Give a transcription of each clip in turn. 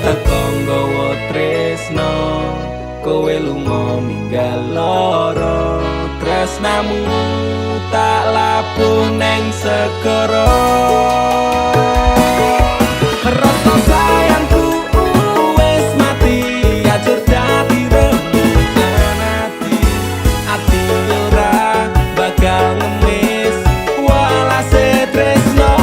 teko nggawa tresno, kowe lunga ninggal lara. Tresnamu tak labuh neng segara. Rasa sayangku wis mati, ajur dadi rembugan ati. Ati ora bakal ngemis walase tresno.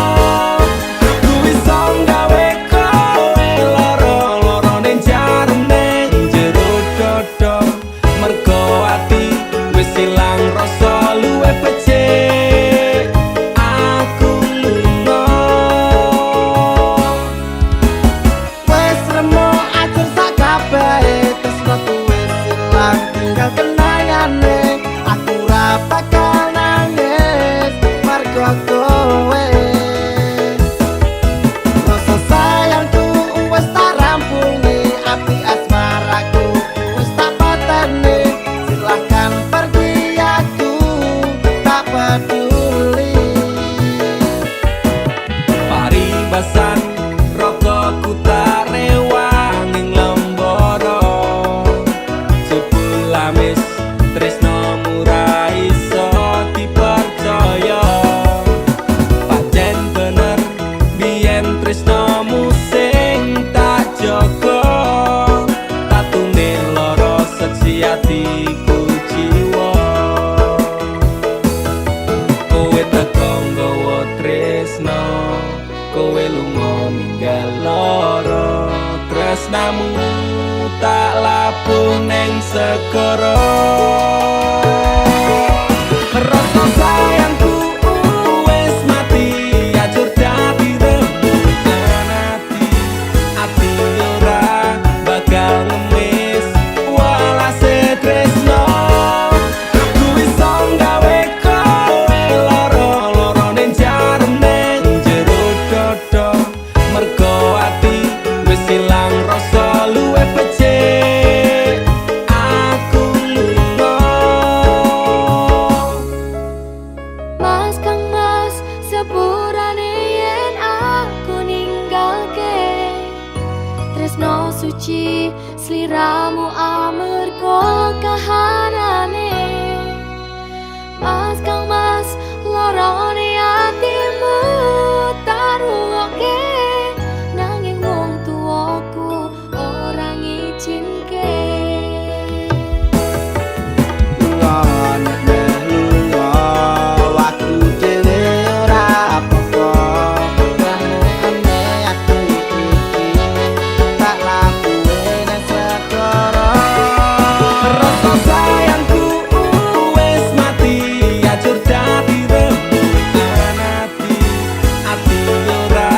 Aku iso gawe kowe lara-lara ning jarum ning jero dodo. Mergo ati wis ilang rasa luwih becik. Aku lunga wis remuk ajur sak kabehe, tresnoku wis ilang tinggal kenangane. Aku ora bakal nangis mergo kowe. Rasa sayangku wis tak rampungi, api asmaraku wis tak pateni. Silahkan pergi, aku tak peduli. Paribasan rokokku tak rewang ing lembara. Jebul amis tresnomu ra iso dipercaya. Pancen bener biyen tresnomu sing tak jaga. Tatune lara seksi atiku jiwa. Kowe teko nggawa tresno, kowe lunga ninggal lara. Tresnamu tak labuh neng segara. Rasa sayangku wis mati, ajur dadi rembugan ati. Ati ora bakal ngemis walase tresno. Aku iso gawe kowe lara-lara ning jarum ning jero dodo. Mergo ati wis ilang rasa luwih becik. Aku lunga. Mas kang mas sepurane yen aku ninggalke. Tresno suci sliramu amarga kahanane. Mas kang mas lorone atimu taruke, nanging wong tuaku ora ngizinke. Rasa sayangku wis mati, ajur dadi rembugan ati. Ati ora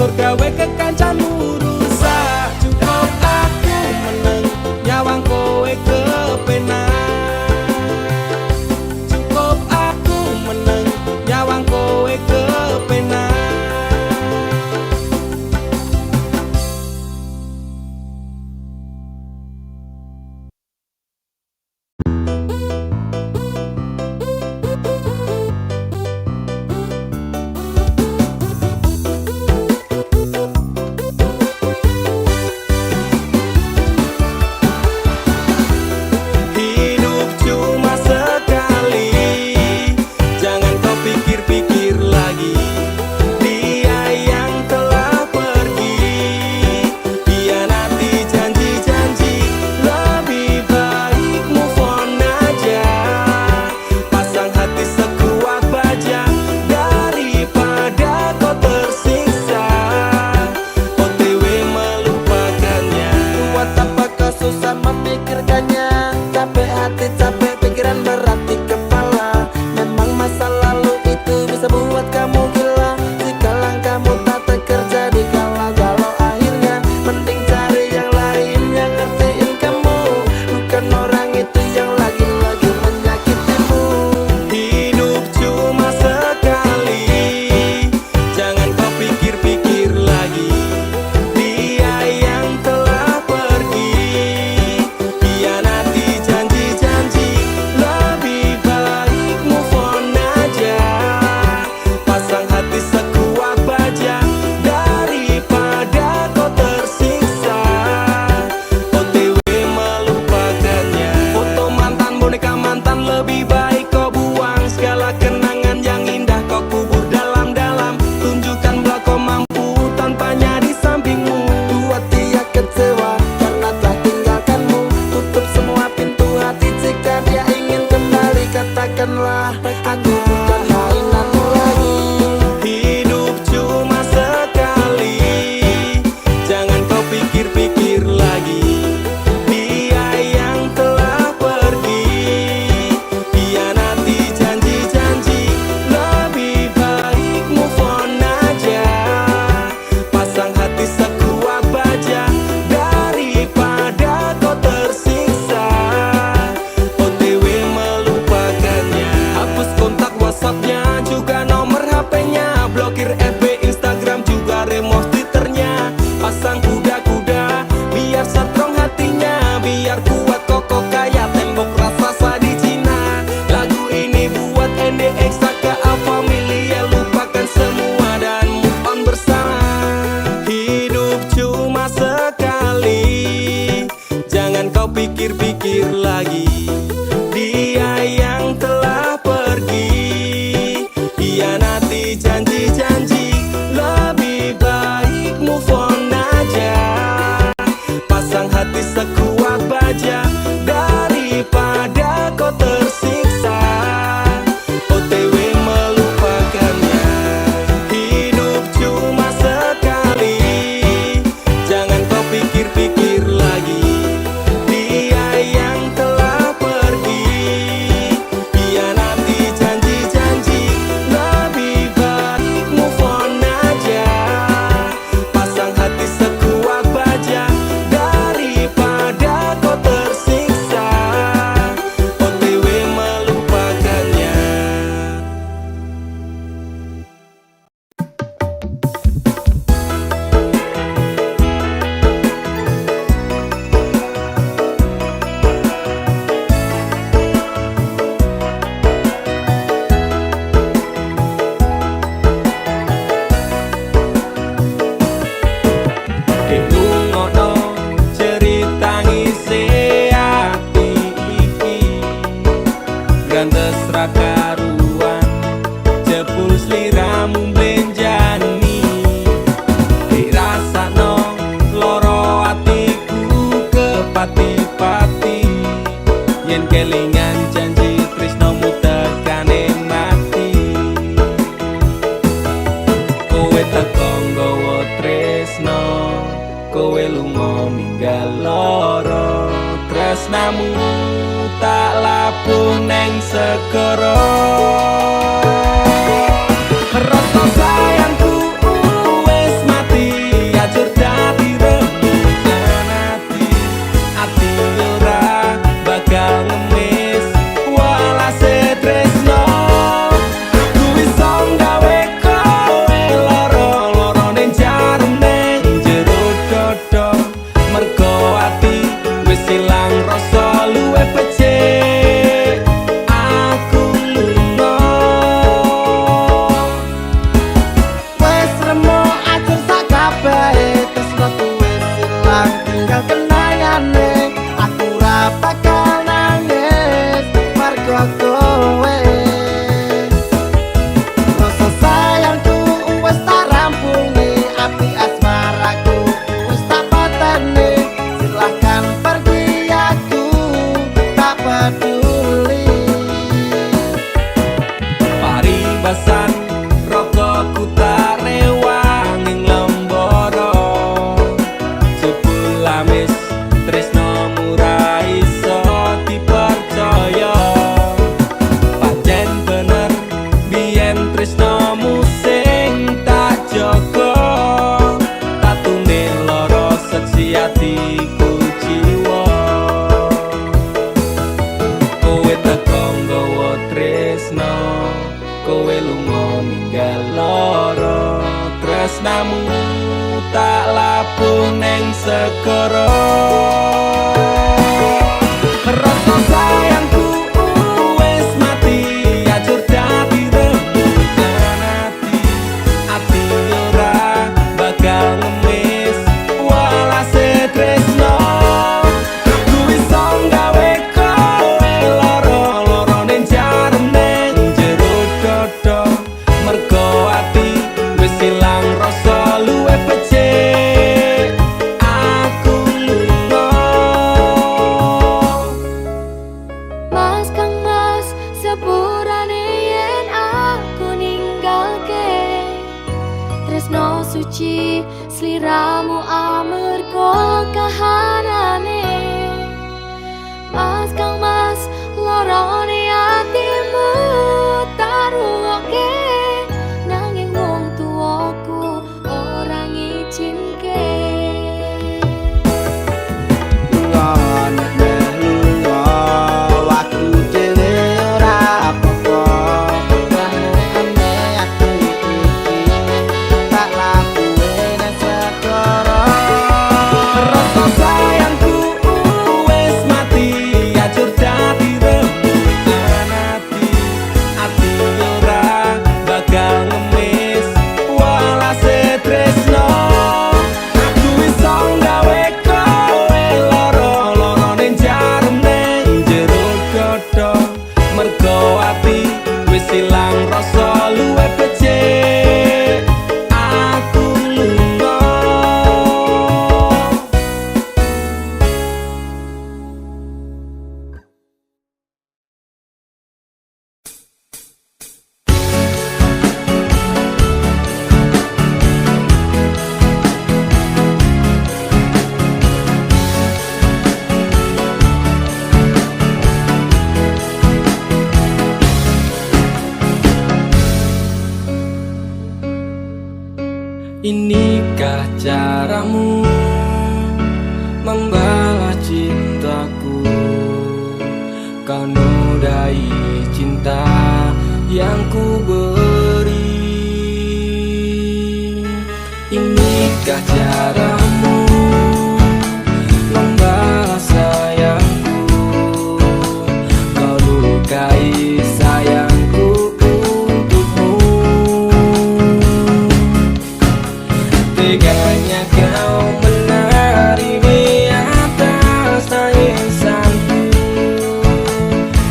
tur gawe kekancanmu rusak. Cukup aku meneng nyawang kowe kepenak. Cukup aku meneng nyawang kowe kepenak. Pikir-pikir lagi dia yang telah pergi, hianati janji-janji, lebih baik move on aja. Pasang hati sekuat baja daripada kau tersiksa, OTW melupakannya. Hidup cuma sekali, jangan kau pikir-pikir lagi. Karuan jebul sliramu benjani, dirasakno loro atiku kepati-pati, yen kelingan janji tresnomu tekane mati. Kowe teko nggawa tresno, kowe lunga ninggal loro, tresnamu tak labuh neng segara. Rasa sayangku wis mati. kowe lunga ninggal lara. Tresnamu tak labuh neng segara. Rasa sayangku wis mati, ajur dadi rembugan ati. Ati ora bakal ngemis walase tresno. Aku iso gawe kowe lara-lara ning jarem ning jero dodo. Mergo ati wis ilang rasa luwih becik. Aku lunga. Mas kang mas sepurane yen aku ninggalke. Tresno suci sliramu amarga kahanane. Mas kang mas lorone atimu taruhke. Nanging wong tuaku ora ngizinke. Rasa sayangku wis mati, ajur dadi rembugan ati. Ati ora bakal ngemis walase tresno. Aku iso gawe kowe lara-lara ning jarem ning jero dodo. Mergo ati wis ilang rasa luwih becik. Aku lunga. Inikah caramu membalas cintaku? Kau nodai cinta yang ku beri. Inikah caramu membalas sayangku? Kau lukai sayangku untukmu. Teganya kau menari di atas tangisanku.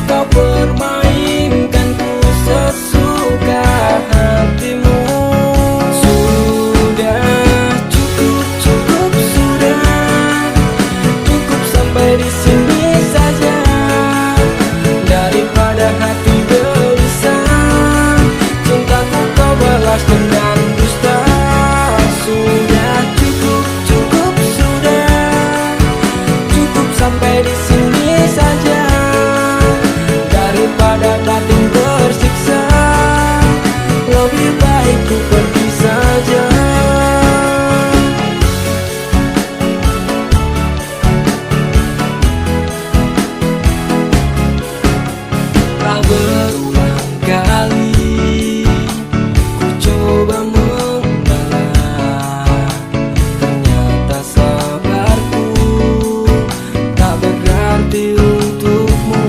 Kau permainkanku sesuka hatimu. Sudah cukup, cukup sudah. Cukup sampai di sini saja. Daripada hati gelisah, cintaku kau balas dengan dusta. Sudah cukup, cukup sudah. Cukup sampai di sini saja. Daripada batin tersiksa, lebih baik ku pergi saja. Tak berulang kali ku coba mengalah. Ternyata sabarku tak berarti untukmu.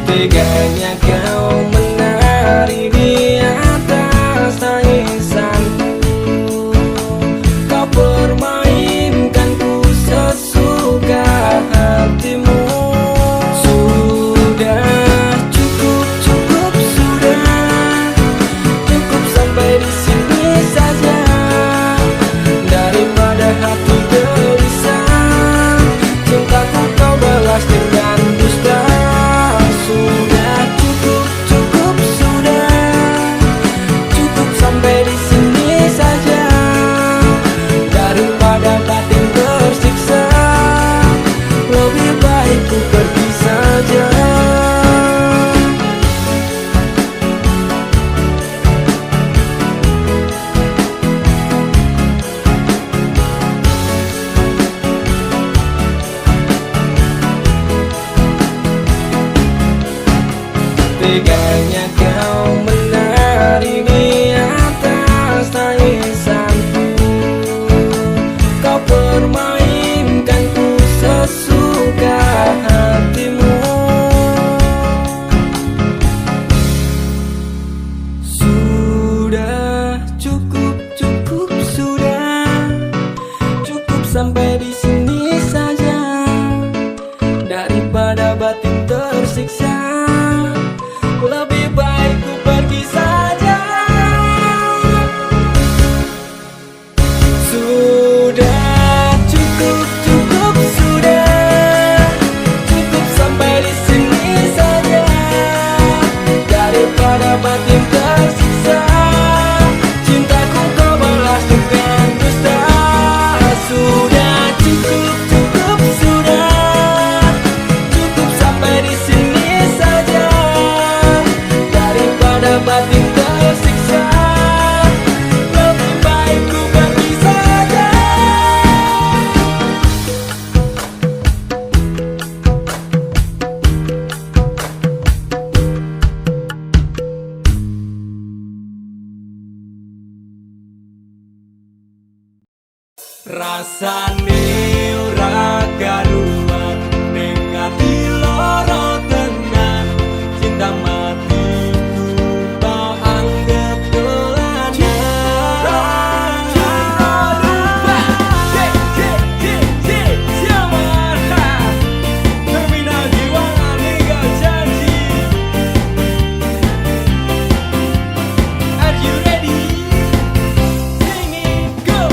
Teganya kau menari di atas batin tersiksa. Lebih baik ku pergi saja. Rasane ora karuan ning ati lara tenan. Cinta matiku tak anggap dolanan. Terminal jiwa meninggal janji. Are you ready? Sing it, go.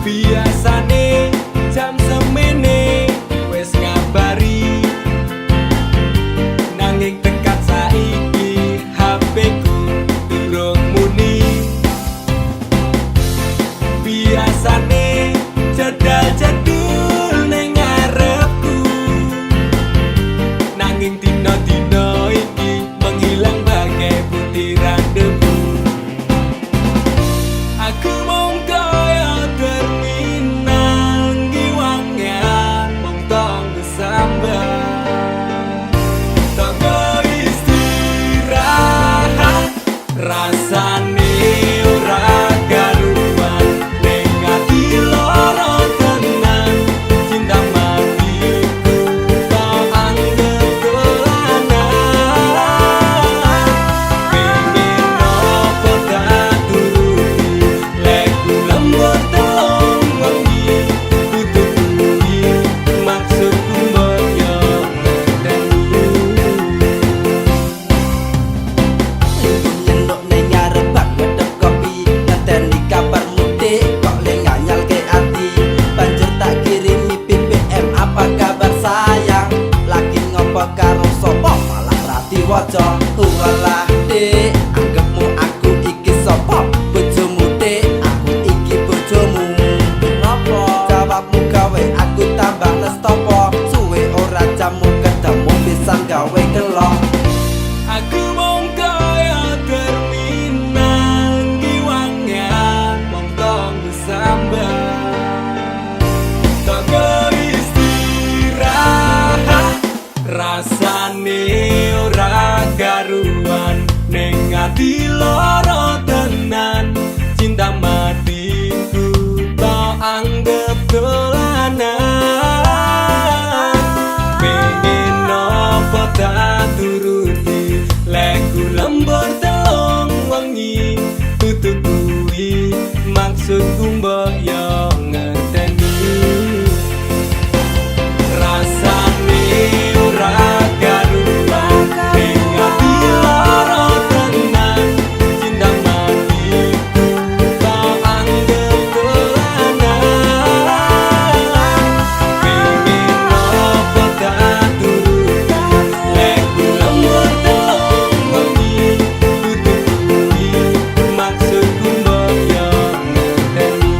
Biasane jam semene wis ngabari, nanging tekan saiki HP ku durung muni. Biasane jedal-jedul ning ngarepku, nanging dina-dina iki menghilang bagai butiran debu. Aku mung kaya terminal ngiwangan mung tong sambat. Tonggo istirahat rasane ora karuan ning ati lara tenan. Cinta matiku tak anggap dolanan. Pengen nopo tak turuti leku lembut telung wengi. Kudu kuwi maksudku mbok yo ngerteni. Nyenduk ning ngarep ngedep kopi, ngenteni kabar mudik kok le nganyalke ati. Banjur tak kirimi BBM, apa kabar sayang? Lagi ngopo karo sapa malah ra diwaca. Walah Dik, anggapmu aku iki sapa? Bojomu Dik, aku iki bojomu. Napa jawabmu gawe aku tambah nestopo? Suwe ora jamu ketemu pisan gawe kelok. Aku mung kaya terminal ngiwangan mung tong sambat. Tonggo istirahat rasane ora karuan ning ati lara tenan. Cinta matiku tak anggap dolanan. Pengen nopo tak turuti leku lembur telung wengi. Tutu kuwi maksudku mbok yo ngerteni. Rasane ora karuan ning ati lara tenan. Cinta matiku tak anggap dolanan. Pengen nopo tak turuti leku lembur telung wengi. Tutu kuwi maksudku mbok yo ngerteni.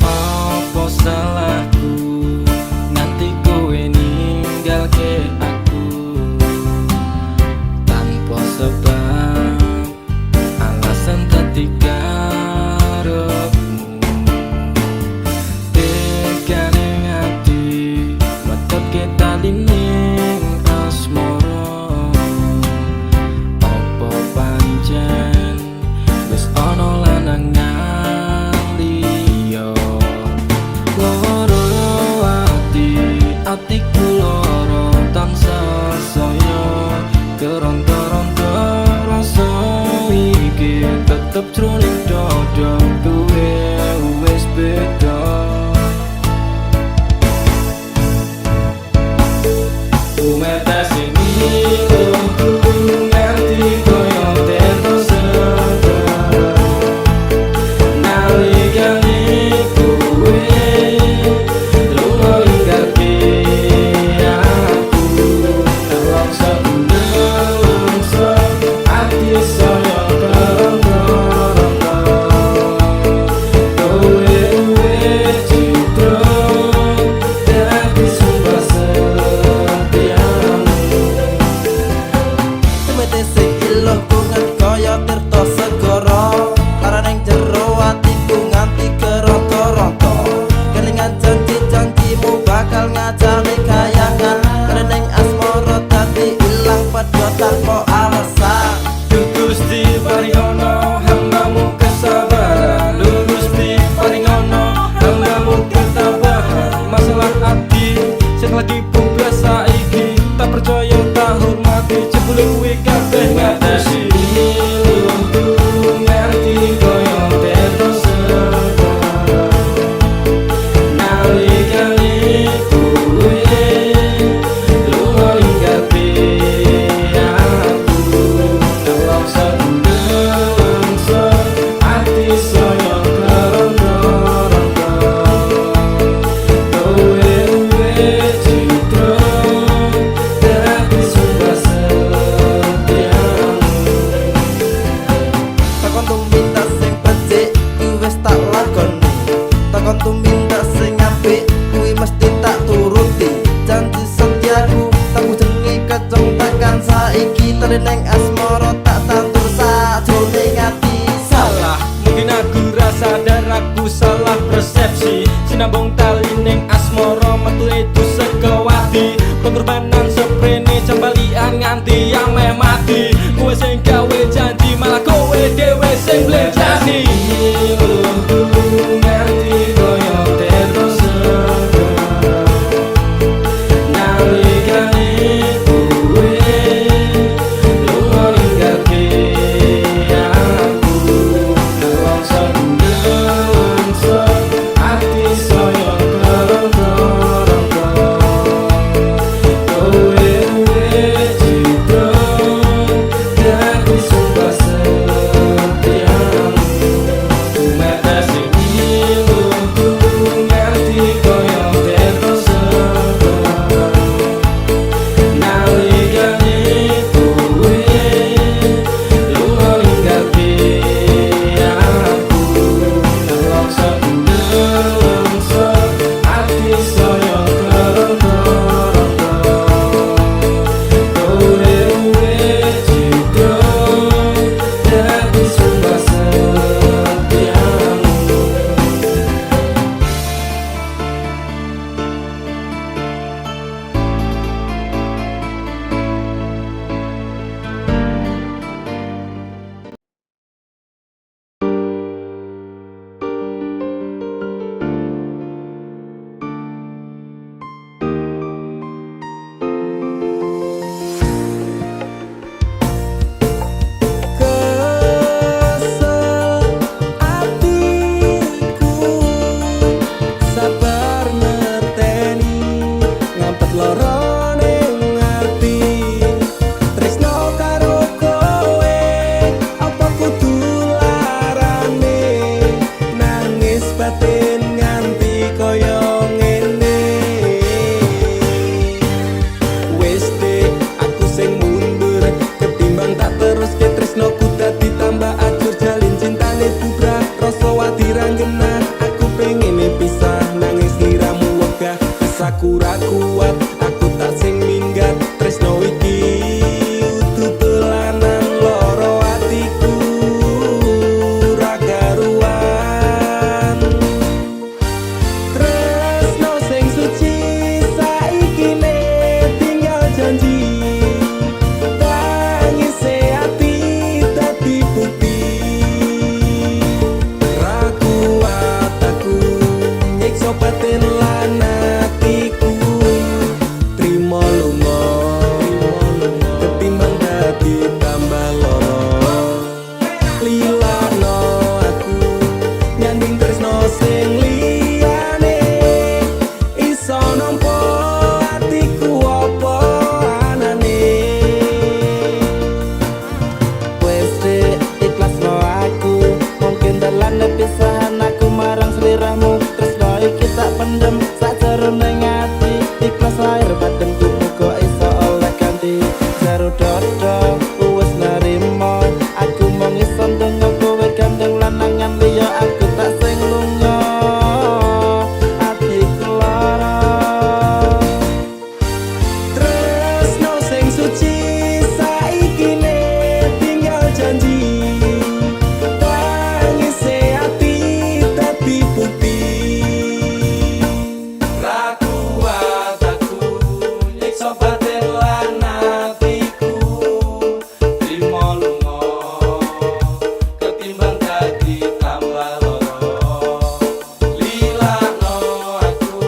Apa salahku nanti kowe ninggalke aku tanpa sebab alasan dadi karepmu. Tekane ati meteke talining asmara. Apa pancen wis ana lanangan liya? Loro atiku loro tansah saya keronta-ronta rasa iki tetep jroning dada kowe wis beda. Umetes ini nganti koyo terus segar. wis tak lakoni. Takon tumindak sing apik kuwi mesti tak turuti. Janji setiaku tak jenenge keceng tekan saiki teleneng asmara tak tantur sajroning ati. Salah, mungkin aku rasa dan aku salah persepsi. Sinambung tali ning asmara metu itu sekewati. Pengorbanan seprene cembalian nganti yang mati. Kowe sing gawe janji malah kowe dhewe sing blenjani. Nganti koyo terus nalikane kowe lunga ninggalke aku. Longso longso ati saya kerongko-rongko. Kowe citra dadi sumpah setiamu. Mata sing ilmuku nganti koyo terus nalikane kowe lunga ninggalke aku. Longso longso ati saya kerongko-rongko. Kowe citra dadi sumpah setiamu. Kesel atiku sabar ngerteni ngampet lara ning ati. Tresno karo kowe apa kudu larane nangis batin nganti kaya ngene. Wis dek aku sing mundur ketimbang tak teruske tresnoku dadi tambah ajur jalin cintane bubrah rasa wati ranggena. Aku pengen pisah nangis liramu wegah aku ra kuat aku tak sing minggat tresno iki udu dolanan loro atiku ra karuan. Tresno sing suci saiki ne tinggal janji. Tangise ati dadi bukti ra kuat aku nyiksa batin lan atiku. Trimo lunga ketimbang dadi tambah lara. Lilano aku nyanding tresno sing liyane iso nampa atiku apa anane. Wes dek ikhlasno aku mungkin dalan pisahan aku marang sliramu. Tresno iki tak pendem sajroning ati ikhlas lahir badanku muga iso oleh ganti. Jaro dodo wis narimo aku mung iso ndonga kowe gandeng lanangan liya aku tak sing lunga atiku lara. Tresno sing suci saiki ne tinggal janji. Tangise ati dadi bukti ra kuat aku nyiksa batin lan atiku. Trimo lunga ketimbang dadi tambah lara. Lilano aku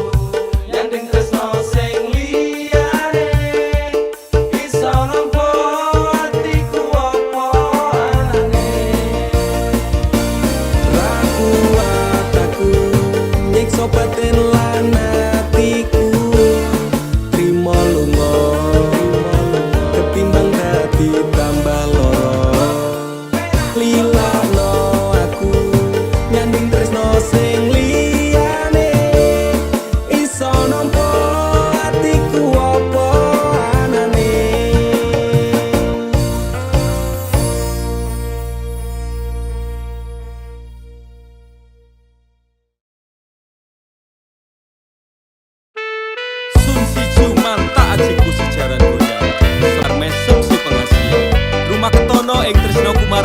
nyanding tresno sing liyane iso nampa atiku apa anane. Ra kuat aku nyiksa batin lan atiku. Trimo lunga ketimbang dadi tambah lara. Lilano aku nyanding tresno sing liyane iso nampa atiku apa anane.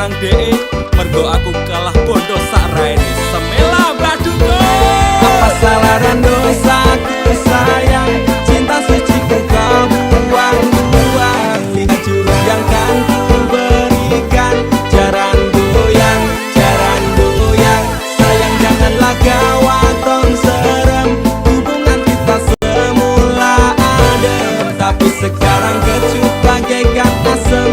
marang DE mergo aku kalah bondo sarene semela baduko. Apa salah dan dosaku sayang, cinta suci ku kau buang-buang. Lihat jurus yang kan ku berikan, jaran goyang, sayang janganlah gawat tong serem. Hubungan kita semula adem, tapi sekarang kecut bagaikan asem.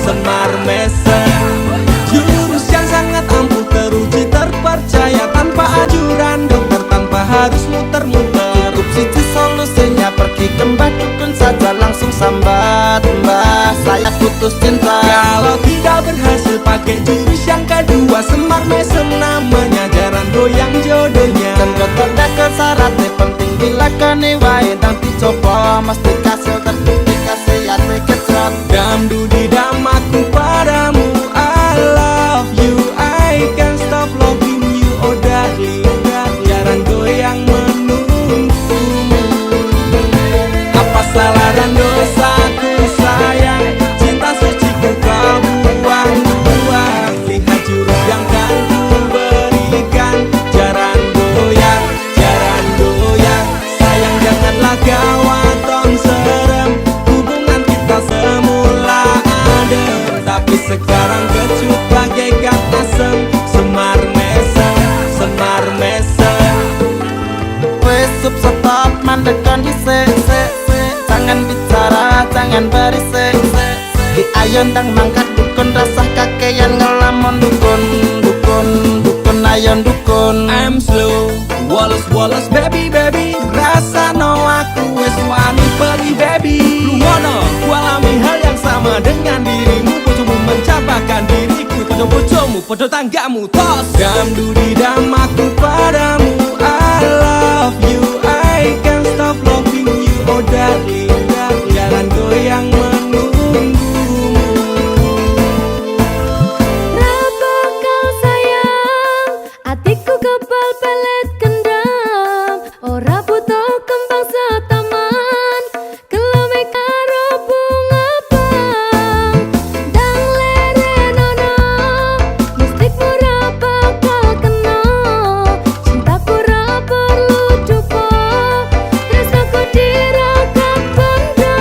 Semar mesem, jurus yang sangat ampuh teruji terpercaya, tanpa anjuran dokter, tanpa harus muter-muter. Cukup situ solusinya, pergi ke mbah dukun saja, langsung sambat, mbah saya putus cinta. Kalau tidak berhasil pakai jurus yang kedua, semar mesem namanya, jaran goyang jodohnya. Dan dokter dah syaratnya penting dilakoni wae, dan dicoba mesti kasil terbukti kasih hati kecot. Dam dudi dam aku padamu, I love you, I can't stop loving you, oh darling. Jaran goyang menunggumu. Apa salah dan dosaku sayang, cinta suci ku kau buang-buang. Lihat jurus yang kan ku berikan, jaran goyang, sayang janganlah gawat tong serem. Hubungan kita semula adem, tapi sekarang kecut bagaikan asem. Semar mesem. Wes stop mandek kondisi, jangan bicara, jangan berisik. Ki ayon dang mangkat dukun, rasah kakean ngelamun dukun ayon dukun. I'm slow, Wallace baby, rasa no aku wes wani pergi baby. Lumono, ku alami hal yang sama dengan dirimu. Bojomu mencapakan diriku, bojomu, bojo tanggamu, tos. Dam dudi dam aku padamu, I love you, I can't stop loving you, oh darling. Jalan goyang menunggumu. Raba kau sayang, hatiku kebal pelet kendam. Ora butuh kembang setaman, kelome karo bunga bang. Dang lerenono, mistikmu ra bakal kena. Cintaku ra perlu dupo, terus aku dirakat benda.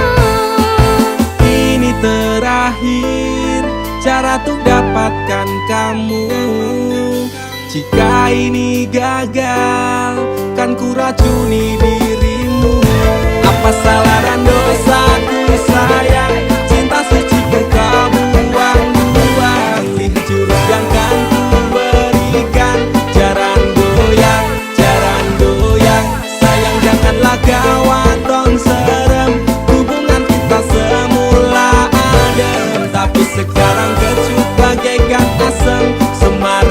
Ini terakhir cara untuk dapatkan kamu. Jika ini gagal, kan ku racuni dirimu. Apa salah dan dosaku sayang, cinta suci ku kau buang-buang. Lihat jurus yang kan ku berikan, jaran goyang, sayang janganlah gawat tong serem. Hubungan kita semula adem, tapi sekarang kecut bagaikan asem. Semar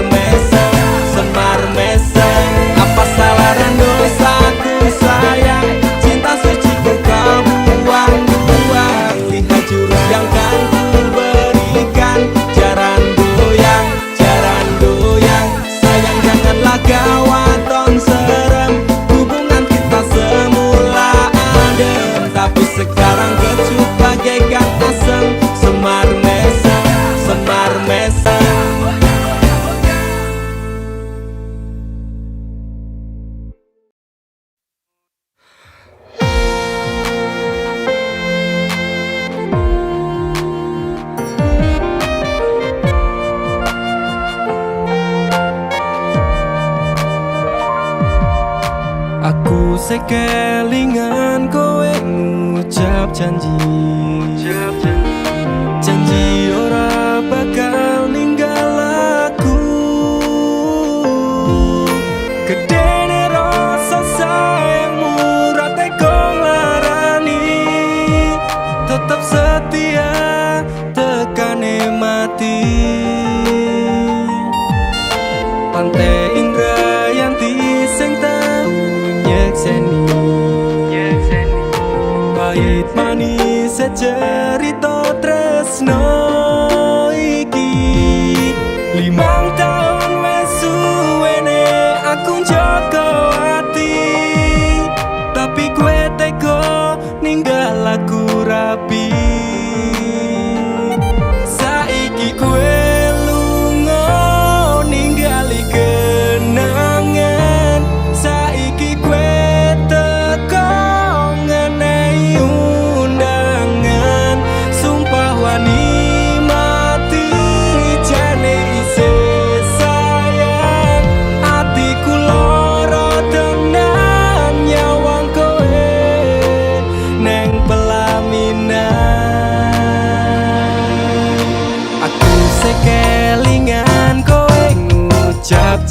mesem, apa salah dan dosaku sayang, cinta suci ku kau buang-buang. Lihat jurus yang kan ku berikan, jaran goyang, sayang janganlah gawat tong serem. Hubungan kita semula adem, tapi sekarang kecut bagaikan asem. Semar mesem. Aku sekelingan kowe ngucap janji ora bakal ninggal aku. Gedene rasa sayangmu ra teko nglarani, tetap setia tekane mati. Pantai Indrayanti sing tau nyekseni, pahit manis secerita tresno iki. 5 tahun wes suwene aku njaga ati, tapi kowe tega ninggal aku rapi. Saiki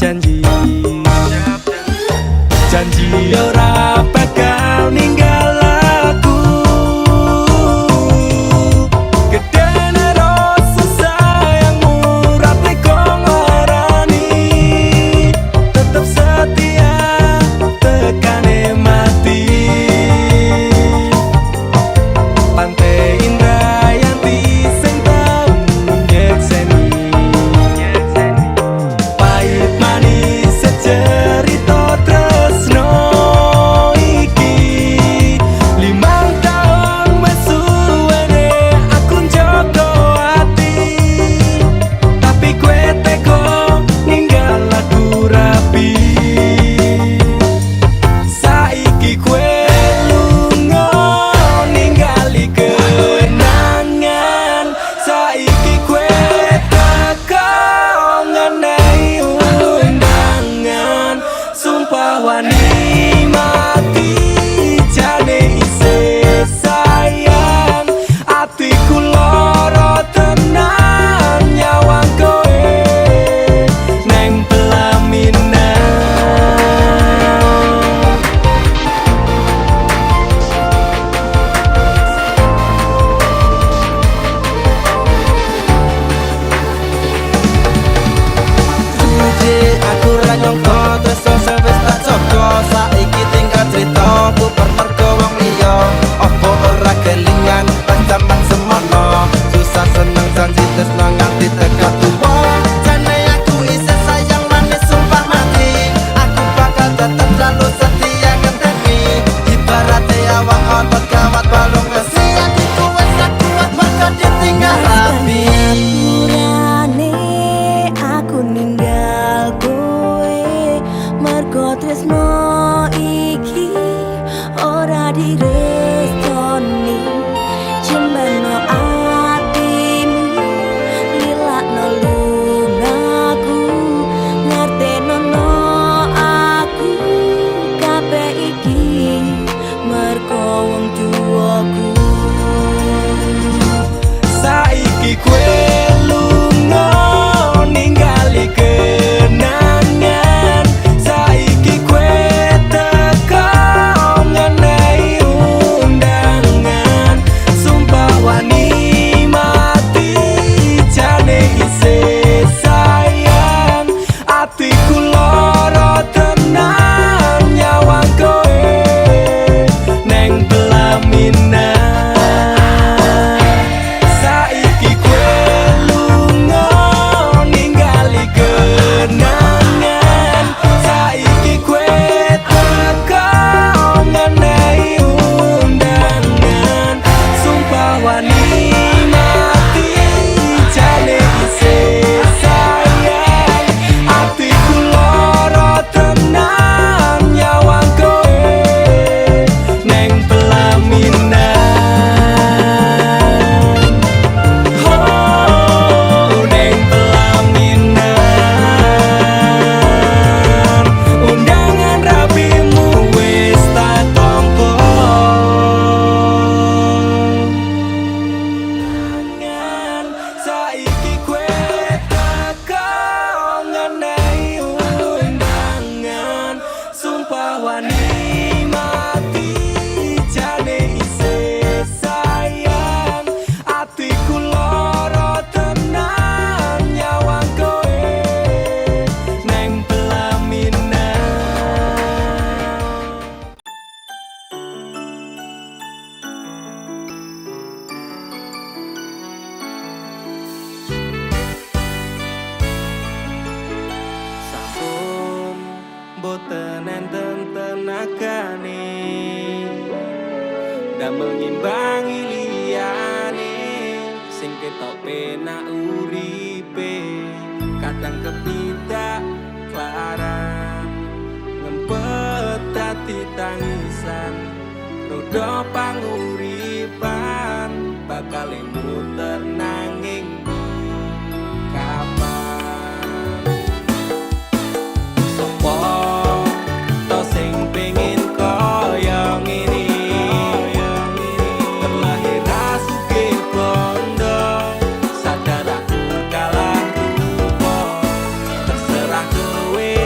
janji ora bakal ninggal aku. Gedene rasa sayangmu rati kok ngarani, tetep setia tekane mati. Pantai Indrayanti sing tau nyekseni, pahit manis secerita tresno iki. 5 tahun wes suwene aku njogo ati, tapi kowe teko ninggal aku rapi. Saiki kowe lunga ningali kenangan, saiki kowe teko ngenehi undangan. Sumpah wani mati jane isih sayang, atiku lara tenan nyawang kowe neng pelaminan. Aku ra nyangka tresno sewis tak jaga, saiki tinggal critaku permergo wong liya. Apa ora kelingan pas jaman semono, susah seneng janji tresno nganti tekan tuwa. Jane aku isih sayang manis sumpah mati, aku bakal tetep selalu setia ngenteni. Ibarate awak otot kawat balung besi, aku wis sak kuat mergo ditinggal rapi. Sepurane aku ninggal kowe mergo tresno iki ora direstoni. Jembano atimu, lilakno lunaku, ngertenono aku kabeh iki mergo wong tuaku. Saiki kowe lunga ningali kenangan, saiki kowe teko ngenehi undangan. Sumpah wani mati jane isih sayang, atiku lara tenan nyawang kowe neng pelaminan. Saiki kowe lunga ningali kenangan, saiki kowe teko ngenehi undangan. Sumpah wani mati jane isih sayang, atiku lara tenan nyawang kowe neng pelaminan. Oh, neng pelaminan, undangan rapimu wis tak tampa. Kenangan, saiki kowe teko ngenehi undangan. Sumpah wani mati jane isih sayang, atiku lara tenan nyawang kowe neng pelaminan. Sampun boten enten tenagane damel ngimbangi liyane sing ketok penak uripe. Kadang kepidak klaran ngempet dadi tangisan, roda panguripan bakal muter nanging kapan. Sopo to sing pengin kaya ngene, terlahir sugih bondo, sadar aku kalah rupa. Terserah kowe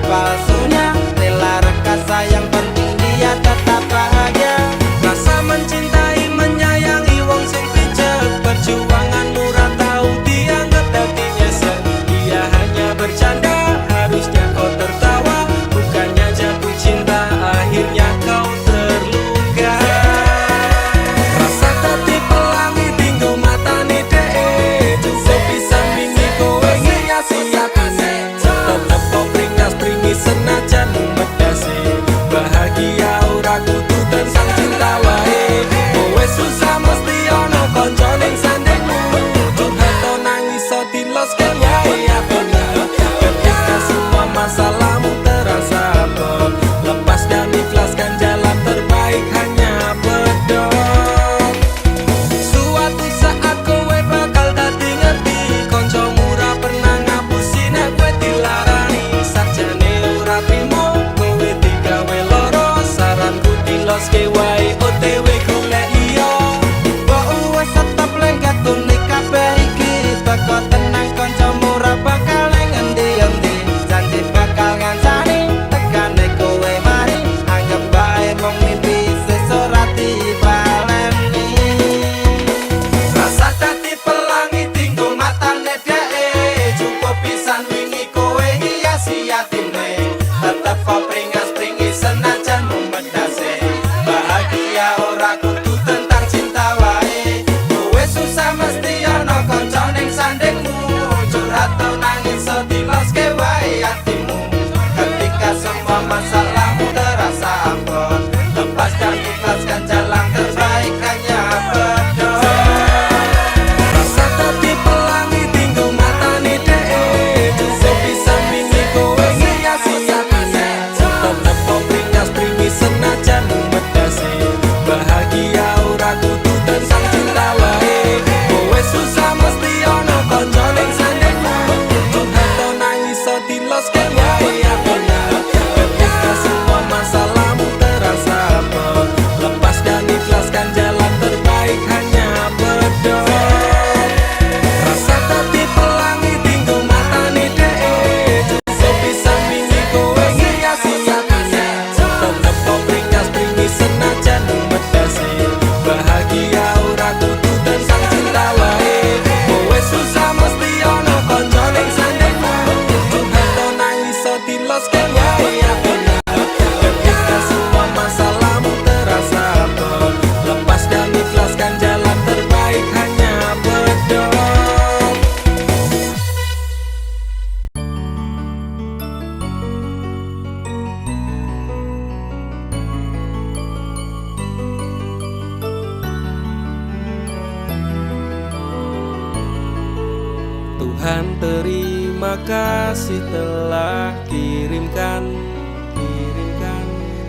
palsunya. Rela reka sayang penting dia tetap bahagia. Rasa mencintai menyayangi wong sing picek, perjuangan murah tahu dianggap daging nyesek. Dia hanya bercanda, harusnya kau tertawa, bukannya jatuh cinta akhirnya kau terluka. Rasa tati pelangi tinggu mata nih dee, cukup bisa mini kowe ngiasi hati. Tetep kau pringas-pringis senajan medasi, bahagia ora kudu tentang cinta wae. Kowe susah mesti ono konco ning sandingmu, curhat to nangis so diloske wae apa enggak. Ketika semua masalahmu terasa abot, lepas dan ikhlaskan jalan terbaik hanya pedot. Suatu saat kowe bakal dadi ngerti, konco murah pernah ngapusi nek kowe dilarani. Sarjane ora trimo kowe digawe loro, saranku diloske wae OTW golek liya. Mbok wis tetep lengket tunik kabeh iki, teko tenang kanca murah bakal ning endi-endi. Janji bakal ngancani tekane kowe mari, anggap bae mung mimpi sesuk ora dibaleni. Rasa dadi pelangi tinggu matane dee, cukup pisan wingi kowe hiasi atine. Tetep kok pringas-pringis senajan membedase, bahagia ora kudu tentang cinta wae. Kowe susah mesti ana kanca ning sandingmu, curhat to nangis so diloske wae hatimu. Ketika semua masalahmu terasa abot, lepas dan ikhlaskan jalan terbaik hanya pedot. Rasa dadi pelangi tinggu matane dee, cukup bisa wingi kowe hiasi atine. Tetep kau pringas-pringis senajan medasi, bahagia ora kudu tentang cinta wae. Kowe susah mesti ono konco ning sandingmu, curhat to nangis so diloske wae apa enggak. Ketika semua masalahmu terasa abot, lepas dan ikhlaskan jalan terbaik hanya pedot. Rasa dadi pelangi tinggu matane dee, cukup bisa wingi kowe hiasi atine. Tetep kau pringas-pringis senajan medasi, bahagia ora kudu tentang cinta wae. Kowe susah mesti ono konco ning sandingmu, curhat to nangis so diloske wae apa enggak. Ketika semua masalahmu terasa abot, lepas dan ikhlaskan jalan terbaik hanya pedot. Tuhan terima kasih telah kirimkan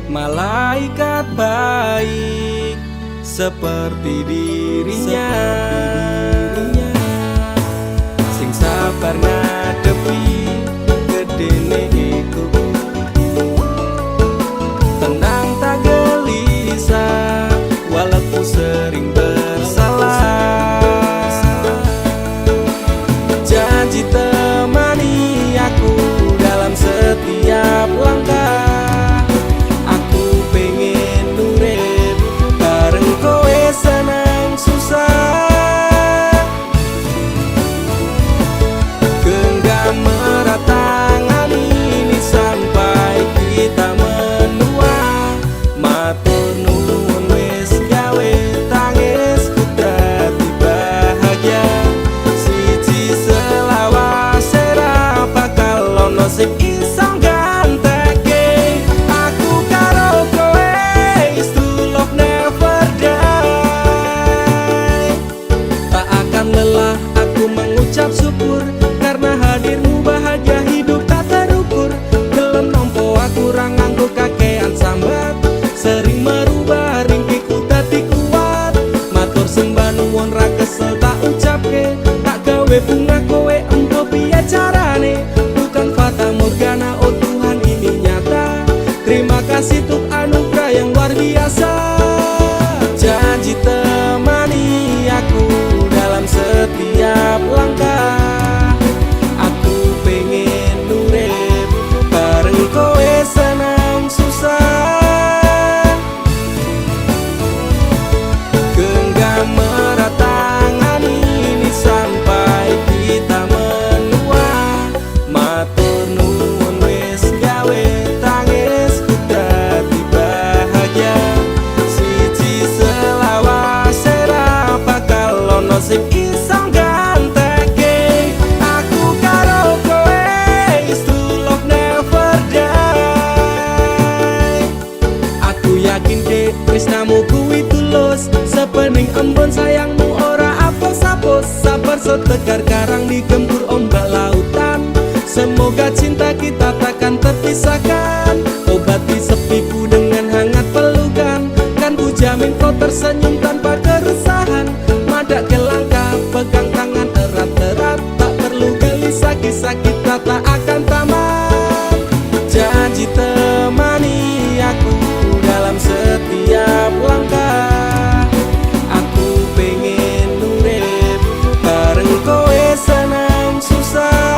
malaikat baik seperti dirinya, sing sabar ngadepi gedene iku, tenang tak gelisah walaupun sering bersalah. Janji temani aku dalam setiap langkah, aku pengen urip bareng kowe senang susah. Genggam erat tangan ini sampai kita menua, matur nuwun wis gawe tangisku dadi bahagia. Siji selawase ra bakal ono sing iso ganteke aku karo kowe, is true love never die. Tak akan lelah aku mengucap syukur, karena hadirmu bahagia hidup tak terukur. Gelem nompo aku ra nganggo kakean sambat, sering merubah ringkiku dadi kuat. Matur sembah nuwun ra kesel tak ucapke, tak gawe bunga kowe engko piye carane. Bukan fata morgana, oh Tuhan ini nyata. Terima kasih untuk anugerah yang luar biasa. Janji temani aku dalam setiap langkah, aku pengen urip bareng pisahkan. Obati sepiku dengan hangat pelukan, kan ku jamin kau tersenyum tanpa keresahan. Madak ke langkah, pegang tangan erat-erat, tak perlu gelisah, kisah kita tak akan tamat. Janji temani aku dalam setiap langkah. Aku pengen urip bareng kowe senang susah.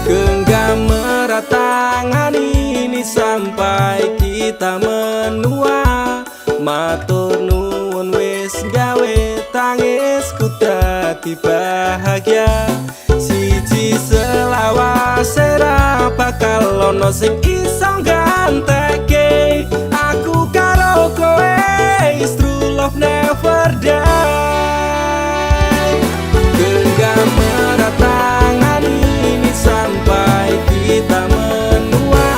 Genggam erat tangan ini sampai kita menua. Matur nuwun wis gawe tangisku dadi bahagia. Siji selawase ra bakal ono sing iso gantekake aku karo kowe. Is true love never die. Genggam erat tangan ini sampai kita menua.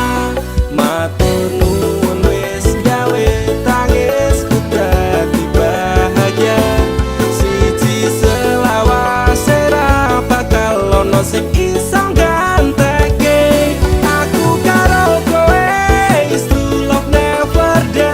Matur nuwun wis gawe tangisku dadi bahagia. Siji selawase ra bakal ono sing iso gantekake aku karo kowe. Is true love never die.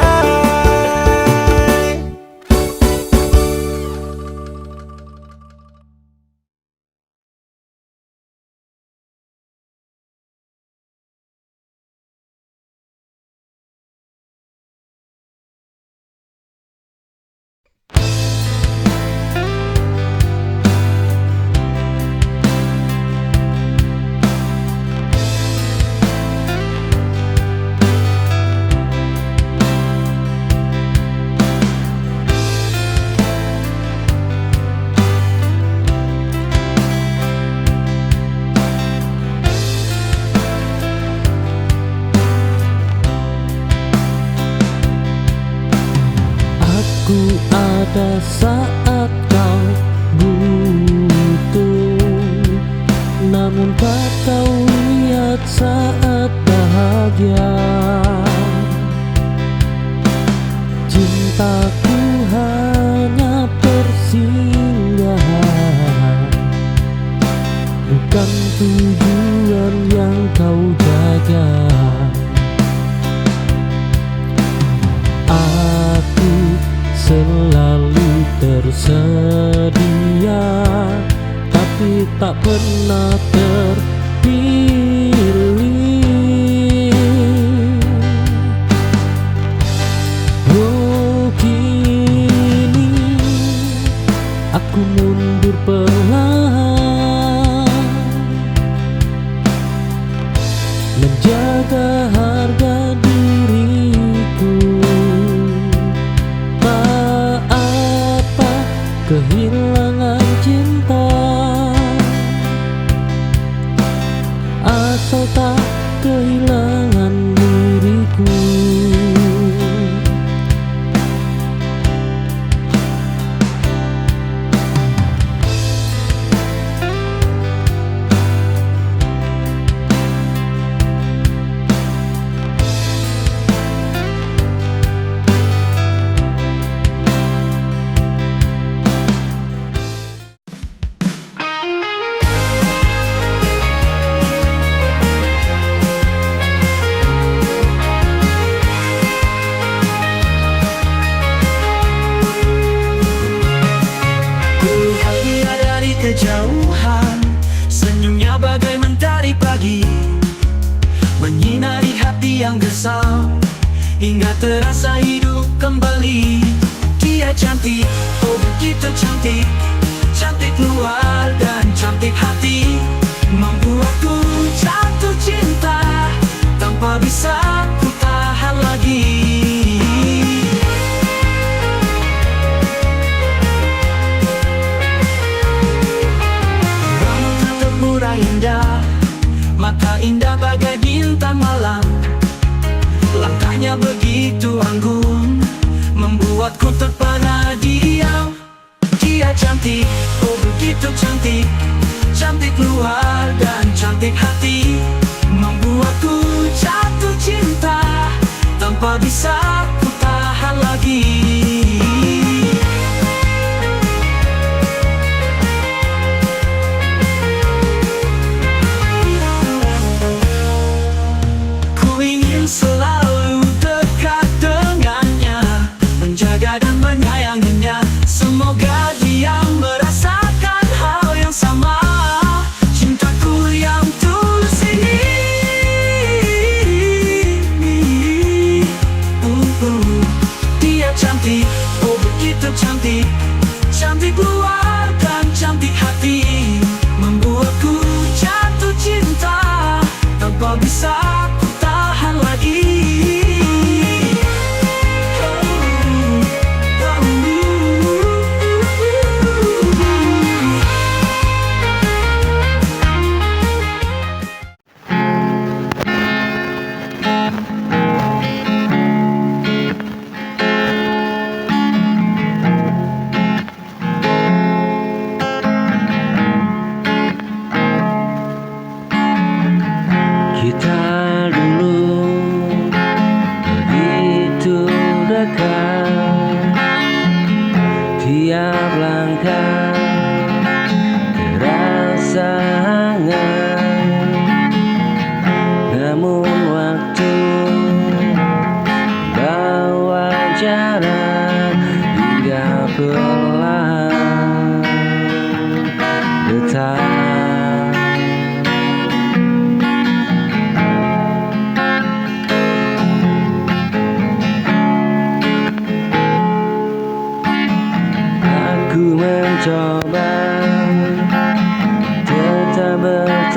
Aku ada saat kau butuh, namun tak kau lihat saat bahagia. Cintaku hanya persinggahan, bukan tujuan yang kau jaga. Aku selalu tersedia, tapi tak pernah terpilih. Oh, kini aku mundur perlahan, menjaga harga diriku. Tak apa kehilangan cinta, asal tak kehilangan diriku. Kejauhan, senyumnya bagai mentari pagi, menyinari hati yang gersam, hingga terasa hidup kembali. Dia cantik, oh begitu cantik, cantik luar dan cantik hati, membuatku jatuh cinta tanpa bisa ku tahan lagi. Indah, mata indah bagai bintang malam, langkahnya begitu anggun, membuatku terpana diam. Dia cantik, oh begitu cantik, cantik luar dan cantik hati, membuatku jatuh cinta tanpa bisa ku tahan lagi.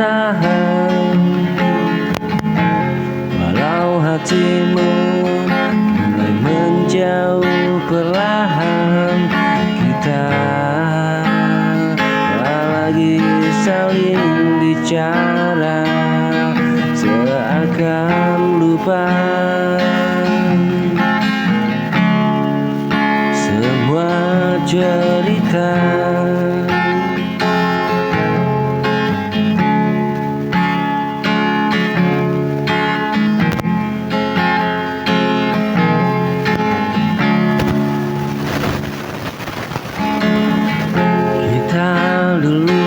bertahan. Walau hatimu mulai menjauh perlahan, kita tak lagi saling bicara, seakan lupa semua cerita. Kita dulu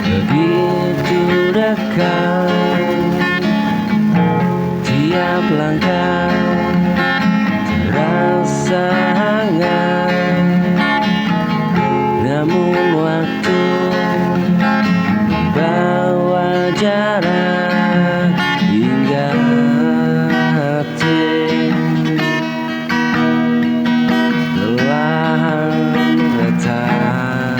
begitu dekat, tiap langkah terasa hangat. Namun waktu bawa jarak hingga hati perlahan retak.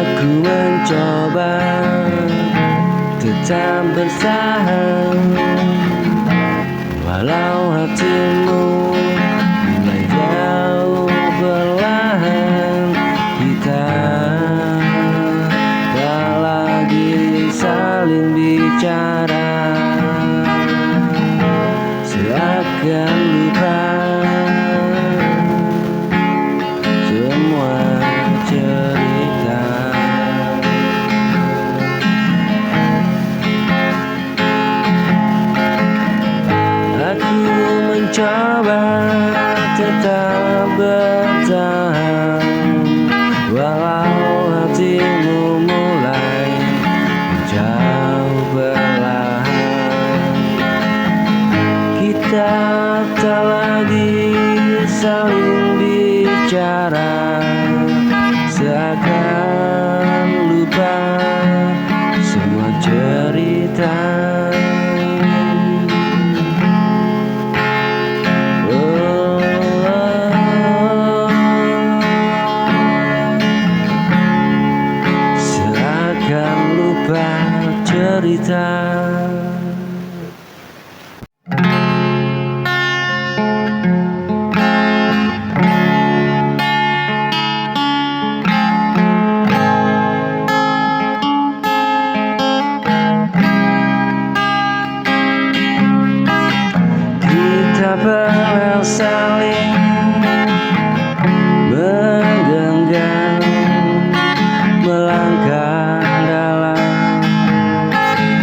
Aku mencoba tetap bertahan, walau hatimu mulai jauh perlahan. Kita tak lagi saling bicara, seakan lupa semua cerita. Aku mencoba tetap bertahan, walau hatimu mulai jauh perlahan. Kita tak lagi saling bicara, seakan lupa semua cerita. Seakan lupa cerita. Kita pernah saling menggenggam, melangkah dalam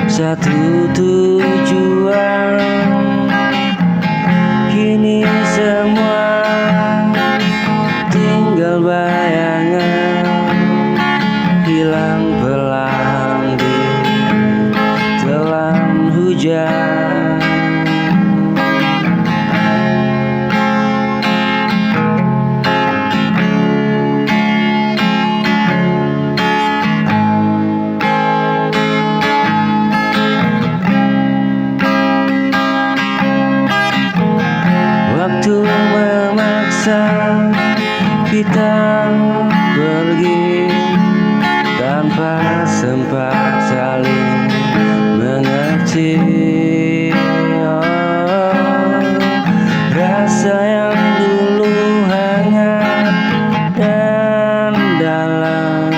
satu tujuan. Kini semua tinggal bayangan, hilang perlahan di telan hujan. Waktu memaksa kita pergi tanpa sempat saling mengerti. Rasa yang dulu hangat dan dalam,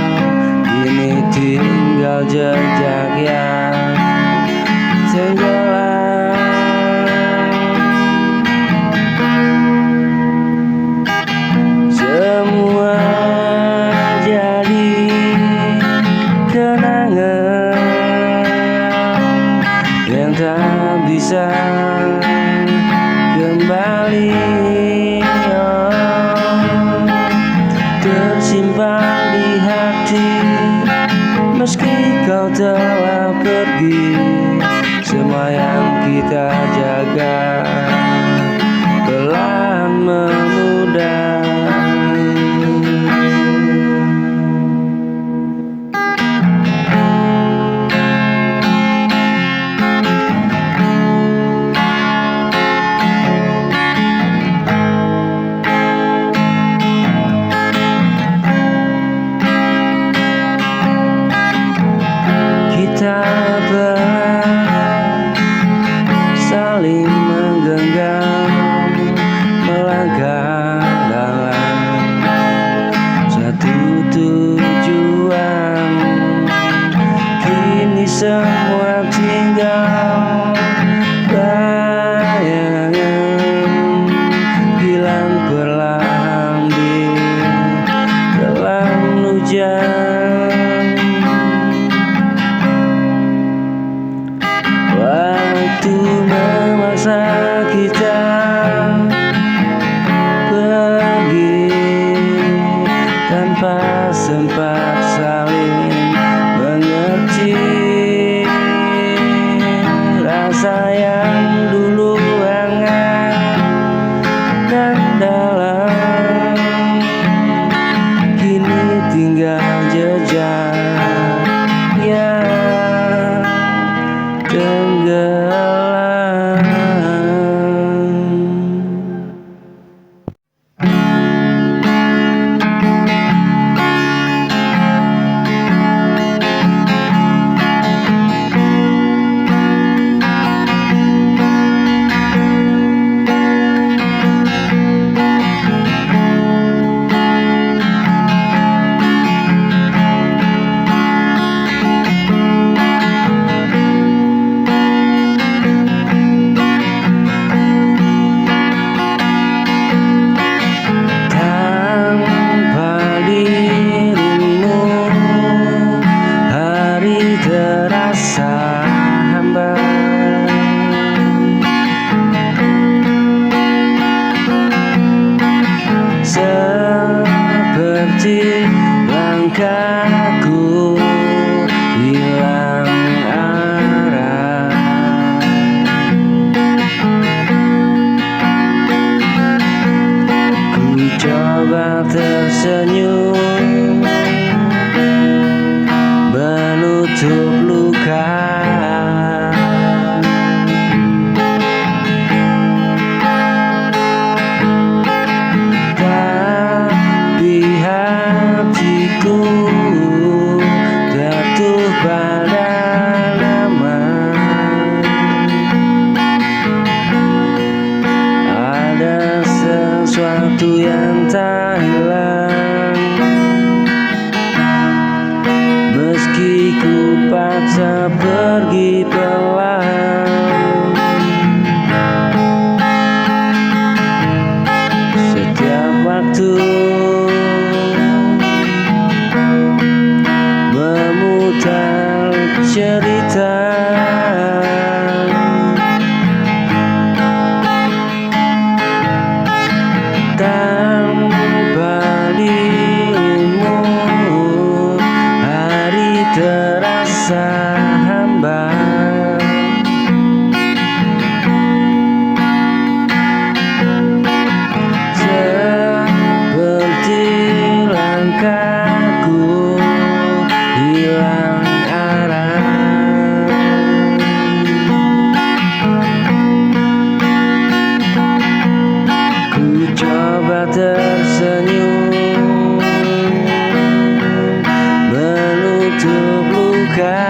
kini tinggal jejak yang tenggelam. Semua coba tersenyum menutup luka. Tapi hatiku jatuh pada nama. Ada sesuatu yang tak hilang, meski ku paksa pergi pelan. Setiap waktu memutar cerita, tanpa dirimu hari terasa hambar. Seperti langkahku hilang arah. Ku coba tersenyum menutup luka.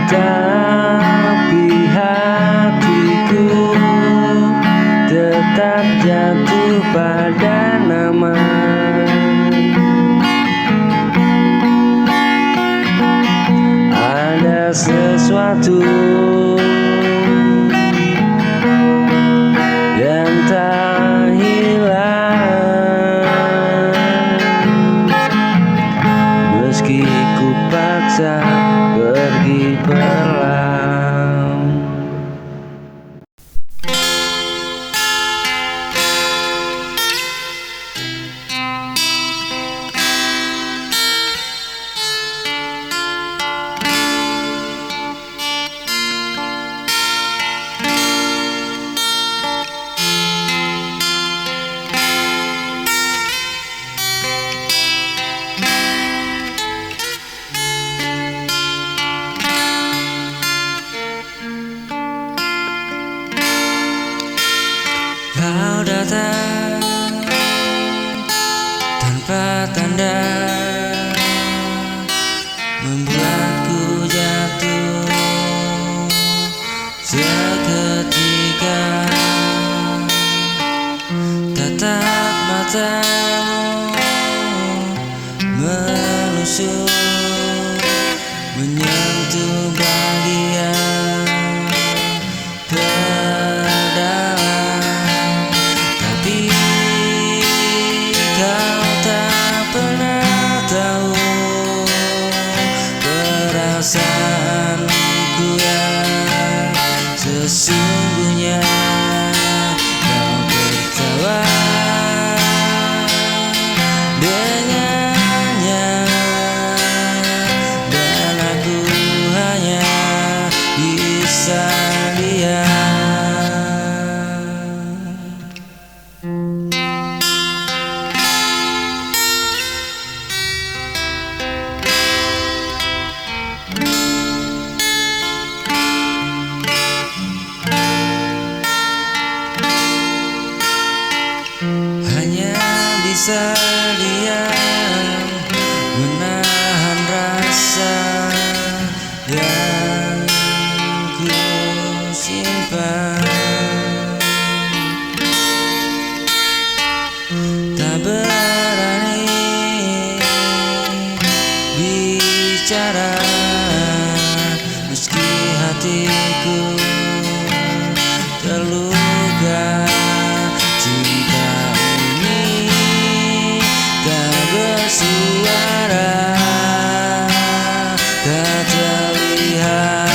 Tapi hatiku tetap jatuh pada nama. Ada sesuatu yang tak hilang, meski ku paksa pergi perlahan. Kau datang tanpa tanda, membuatku jatuh seketika. Tatap matamu menusuk, menyentuh bagian terdalam. Tapi kau tak pernah tahu perasaanku yang sesungguhnya. Kau tertawa dengannya, dan aku hanya bisa lihat. Hanya bisa diam, menahan rasa yang ku simpan. Tak berani bicara, meski hatiku terluka. Cinta ini tak bersuara, tak terlihat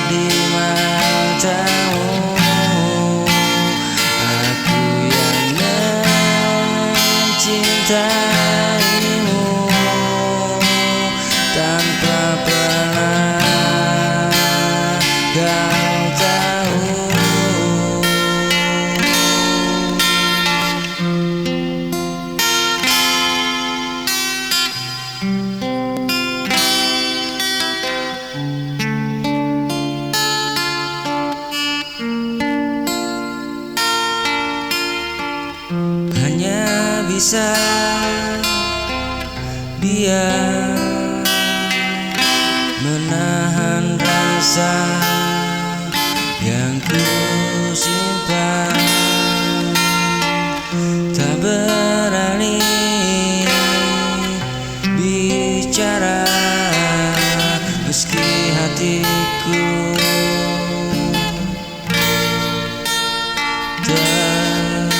di mata. kau tahu. Hanya bisa dia menahan rasa yang ku simpan, tak berani bicara meski hatiku terluka.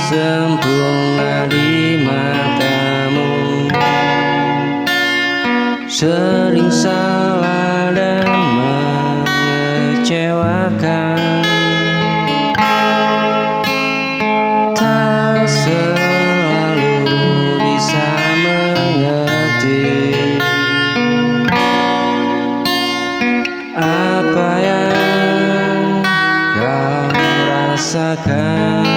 Sempurna di matamu, sering salah dan mengecewakan, tak selalu bisa mengerti apa yang kau rasakan.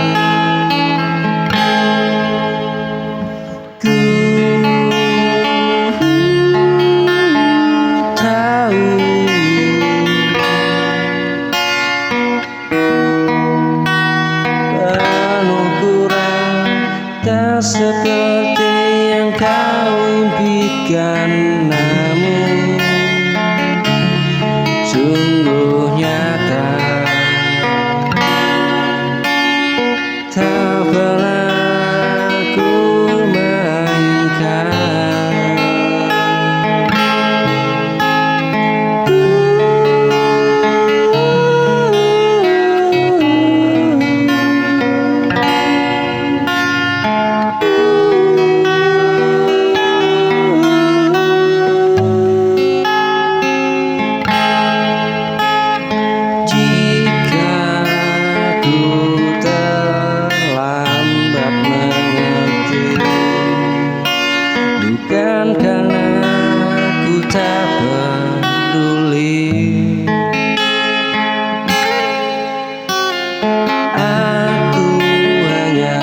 Tak seperti yang kau impikan, namun sungguh nyata. Tak pernah ku mainkan. Bukan karena ku tak peduli, aku hanya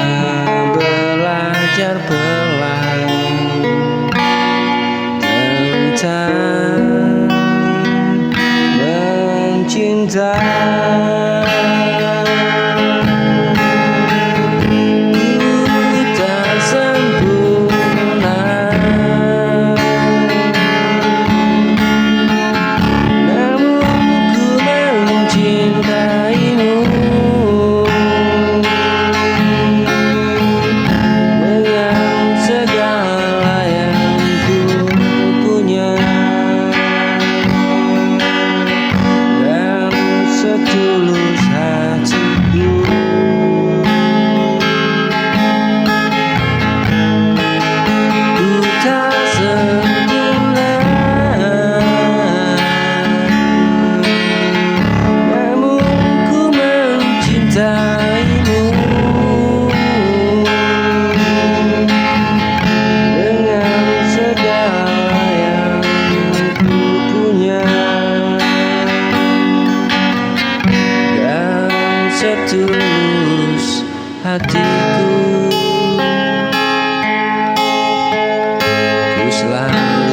belajar pelan tentang mencintai. Tulus hatiku, ku tak sempurna, namun ku mencintaimu dengan segala yang ku punya. Setulus hatiku, ku selalu